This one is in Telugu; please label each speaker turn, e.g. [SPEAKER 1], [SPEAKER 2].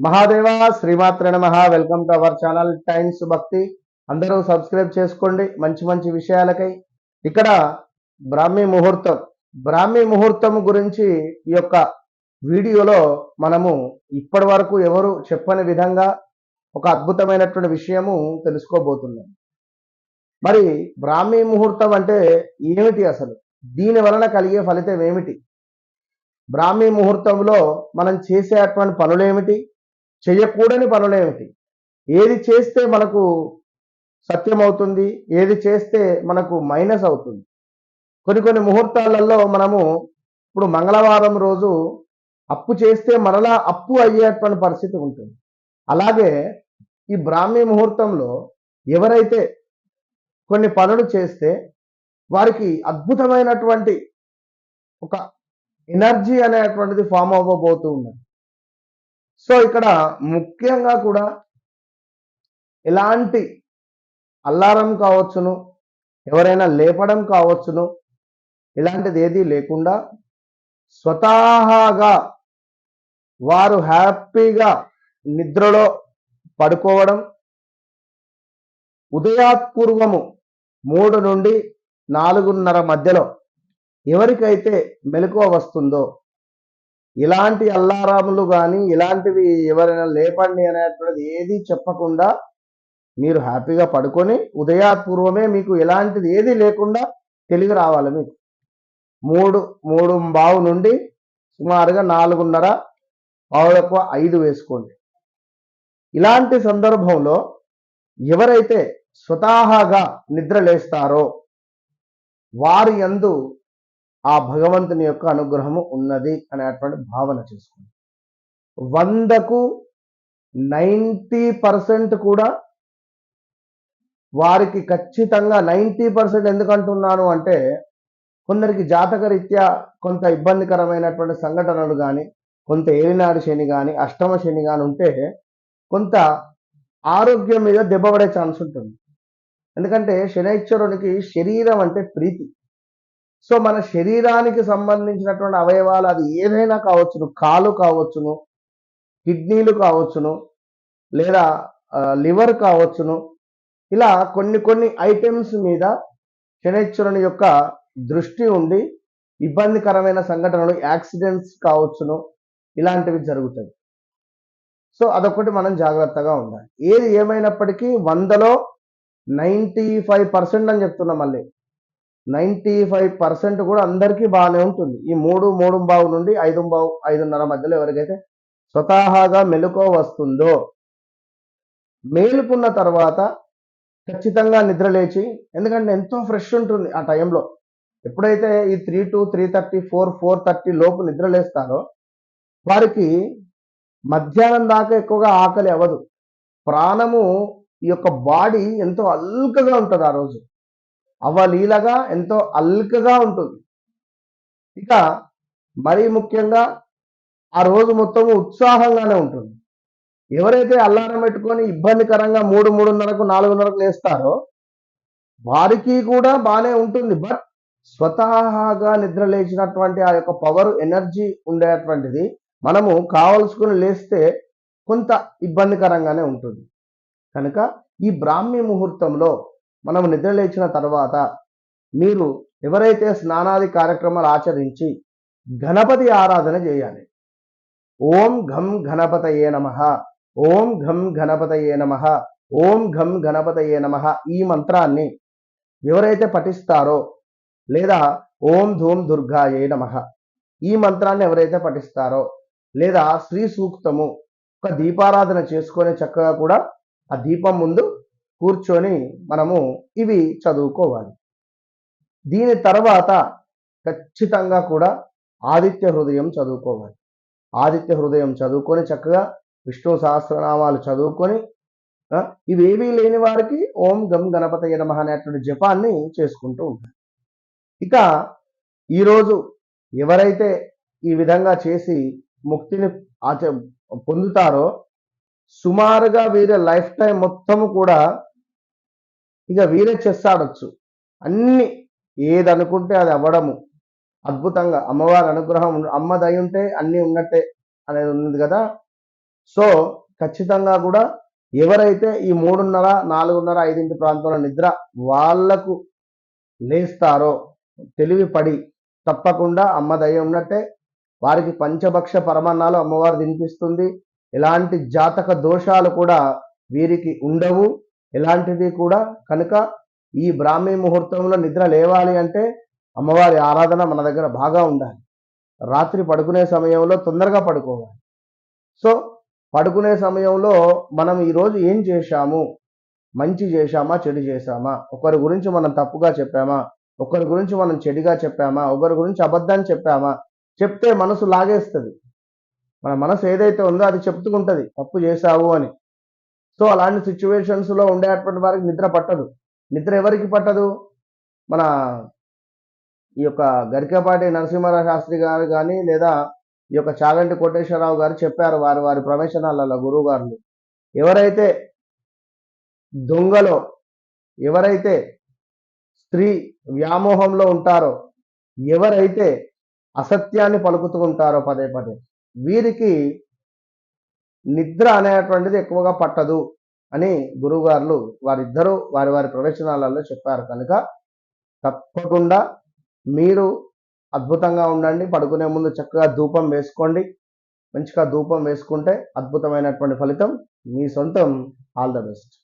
[SPEAKER 1] మహాదేవ శ్రీమాత్రే నమః. Welcome to our channel times భక్తి. అందరూ సబ్స్క్రైబ్ చేసుకోండి మంచి మంచి విషయాలకై. ఇక్కడ బ్రాహ్మీ ముహూర్తం గురించి ఈ యొక్క వీడియోలో మనము ఇప్పటి వరకు ఎవరు చెప్పని విధంగా ఒక అద్భుతమైనటువంటి విషయము తెలుసుకోబోతున్నాం. మరి బ్రాహ్మీ ముహూర్తం అంటే ఏమిటి, అసలు దీని వలన కలిగే ఫలితం ఏమిటి, బ్రాహ్మీ ముహూర్తంలో మనం చేసేటువంటి పనులేమిటి, చేయకూడని పనులేమిటి, ఏది చేస్తే మనకు సత్యం అవుతుంది, ఏది చేస్తే మనకు మైనస్ అవుతుంది. కొన్ని ముహూర్తాలలో మనము ఇప్పుడు మంగళవారం రోజు అప్పు చేస్తే మరలా అప్పు అయ్యేటువంటి పరిస్థితి ఉంటుంది. అలాగే ఈ బ్రాహ్మీ ముహూర్తంలో ఎవరైతే కొన్ని పనులు చేస్తే వారికి అద్భుతమైనటువంటి ఒక ఎనర్జీ అనేటువంటిది ఫామ్ అవ్వబోతూ ఉన్నది. సో ఇక్కడ ముఖ్యంగా కూడా ఎలాంటి అల్లారం కావచ్చును, ఎవరైనా లేపడం కావచ్చును, ఇలాంటిది ఏదీ లేకుండా స్వతహాగా వారు హ్యాపీగా నిద్రలో పడుకోవడం, ఉదయాత్పూర్వము 3 నుండి 4:30 మధ్యలో ఎవరికైతే మెలకువ వస్తుందో, ఇలాంటి అల్లారాములు కానీ ఇలాంటివి ఎవరైనా లేపండి అనేటువంటిది ఏది చెప్పకుండా మీరు హ్యాపీగా పడుకొని ఉదయాత్పూర్వమే మీకు ఎలాంటిది ఏది లేకుండా తెలివి రావాలి. మీకు 3:15 నుండి సుమారుగా 4:30, 4:15 వేసుకోండి. ఇలాంటి సందర్భంలో ఎవరైతే స్వతహాగా నిద్ర లేస్తారో వారి యందు ఆ భగవంతుని యొక్క అనుగ్రహము ఉన్నది అనేటువంటి భావన చేసుకోండి. 100కు 90% కూడా వారికి ఖచ్చితంగా 90% ఎందుకంటున్నాను అంటే, కొందరికి జాతకరీత్యా కొంత ఇబ్బందికరమైనటువంటి సంఘటనలు కానీ, కొంత ఏలినాడు శని కానీ, అష్టమ శని కానీ ఉంటే కొంత ఆరోగ్యం మీద దెబ్బపడే ఛాన్స్ ఉంటుంది. ఎందుకంటే శనైశ్వరునికి శరీరం అంటే ప్రీతి. సో మన శరీరానికి సంబంధించినటువంటి అవయవాలు అది ఏదైనా కావచ్చును, కాలు కావచ్చును, కిడ్నీలు కావచ్చును, లేదా లివర్ కావచ్చును, ఇలా కొన్ని ఐటమ్స్ మీద శనైశ్వరుని యొక్క దృష్టి ఉండి ఇబ్బందికరమైన సంఘటనలు, యాక్సిడెంట్స్ కావచ్చును, ఇలాంటివి జరుగుతాయి. సో అదొకటి మనం జాగ్రత్తగా ఉండాలి. ఏది ఏమైనప్పటికీ 100లో 95% అని చెప్తున్నా, మళ్ళీ 95% కూడా అందరికీ బాగానే ఉంటుంది. ఈ 3:15 నుండి 5:15, 5:30 మధ్యలో ఎవరికైతే స్వతహాగా మెలకువ వస్తుందో, మేలుకున్న తర్వాత ఖచ్చితంగా నిద్ర లేచి, ఎందుకంటే ఎంతో ఫ్రెష్ ఉంటుంది ఆ టైంలో. ఎప్పుడైతే ఈ 3 to 3:30, 4:30 లోపు నిద్ర లేస్తారో వారికి మధ్యాహ్నం దాకా ఎక్కువగా ఆకలి అవ్వదు. ప్రాణము, ఈ యొక్క బాడీ ఎంతో అల్కగా ఉంటుంది ఆ రోజు, అవలీలగా ఎంతో అల్కగా ఉంటుంది. ఇక మరీ ముఖ్యంగా ఆ రోజు మొత్తము ఉత్సాహంగానే ఉంటుంది. ఎవరైతే అల్లారం పెట్టుకొని ఇబ్బందికరంగా 3:30కు 4:30కు లేస్తారో వారికి కూడా బాగానే ఉంటుంది. బట్ స్వతహాగా నిద్ర లేచినటువంటి ఆ యొక్క పవర్, ఎనర్జీ ఉండేటువంటిది మనము కావలసుకుని లేస్తే కొంత ఇబ్బందికరంగానే ఉంటుంది. కనుక ఈ బ్రాహ్మీ ముహూర్తంలో మనం నిద్ర లేచిన తర్వాత మీరు ఎవరైతే స్నానాది కార్యక్రమాలు ఆచరించి గణపతి ఆరాధన చేయాలి. ఓం ఘం గణపతయే నమః, ఓం ఘం గణపతయే నమః, ఓం ఘం గణపతయే నమః ఈ మంత్రాన్ని ఎవరైతే పఠిస్తారో, లేదా ఓం ధూమ్ దుర్గాయే నమః ఈ మంత్రాన్ని ఎవరైతే పఠిస్తారో, లేదా శ్రీ సూక్తము ఒక దీపారాధన చేసుకొని చక్కగా కూడా ఆ దీపం ముందు కూర్చొని మనము ఇవి చదువుకోవాలి. దీని తర్వాత ఖచ్చితంగా కూడా ఆదిత్య హృదయం చదువుకోవాలి. ఆదిత్య హృదయం చదువుకొని చక్కగా విష్ణు సహస్రనామాలు చదువుకొని, ఇవేవీ లేని వారికి ఓం గం గణపతయే నమః అనేటువంటి జపాన్ని చేసుకుంటూ ఉంటారు. ఇక ఈరోజు ఎవరైతే ఈ విధంగా చేసి ముక్తిని పొందుతారో సుమారుగా వీరి లైఫ్ టైం మొత్తము కూడా ఇక వీరే చేస్తాడొచ్చు. అన్ని ఏదనుకుంటే అది అవ్వడము అద్భుతంగా. అమ్మవారి అనుగ్రహం, అమ్మ దయ ఉంటే అన్నీ ఉన్నట్టే అనేది ఉంది కదా. సో ఖచ్చితంగా కూడా ఎవరైతే ఈ 3:30, 4:30, 5 ప్రాంతంలో నిద్ర వాళ్లకు లేస్తారో తెలివి పడి తప్పకుండా అమ్మ దయ ఉన్నట్టే. వారికి పంచభక్ష పరమాన్నాలు అమ్మవారు తినిపిస్తుంది. ఎలాంటి జాతక దోషాలు కూడా వీరికి ఉండవు, ఎలాంటిది కూడా. కనుక ఈ బ్రాహ్మీ ముహూర్తంలో నిద్ర లేవాలి అంటే అమ్మవారి ఆరాధన మన దగ్గర బాగా ఉండాలి. రాత్రి పడుకునే సమయంలో తొందరగా పడుకోవాలి. సో పడుకునే సమయంలో మనం ఈరోజు ఏం చేశాము, మంచి చేశామా చెడు చేశామా, ఒకరి గురించి మనం తప్పుగా చెప్పామా, ఒకరి గురించి మనం చెడుగా చెప్పామా, ఒకరి గురించి అబద్ధాన్ని చెప్పామా, చెప్తే మనసు లాగేస్తుంది. మన మనసు ఏదైతే ఉందో అది చెప్తుకుంటుంది తప్పు చేశావు అని. సో అలాంటి సిచ్యువేషన్స్లో ఉండేటువంటి వారికి నిద్ర పట్టదు. నిద్ర ఎవరికి పట్టదు? మన ఈ యొక్క గరికపాటి నరసింహారావు శాస్త్రి గారు కానీ లేదా ఈ యొక్క చాగంటి కోటేశ్వరరావు గారు చెప్పారు వారి వారి ప్రవేశనాలలో గురువు గారు, ఎవరైతే దొంగలో, ఎవరైతే స్త్రీ వ్యామోహంలో ఉంటారో, ఎవరైతే అసత్యాన్ని పలుకుతూ ఉంటారో పదే పదే, వీరికి నిద్ర అనేటువంటిది ఎక్కువగా పట్టదు అని గురువుగారులు వారిద్దరూ వారి వారి ప్రవచనాలలో చెప్పారు. కనుక తప్పకుండా మీరు అద్భుతంగా ఉండండి. పడుకునే ముందు చక్కగా ధూపం వేసుకోండి. మంచిగా ధూపం వేసుకుంటే అద్భుతమైనటువంటి ఫలితం మీ సొంతం. All the best.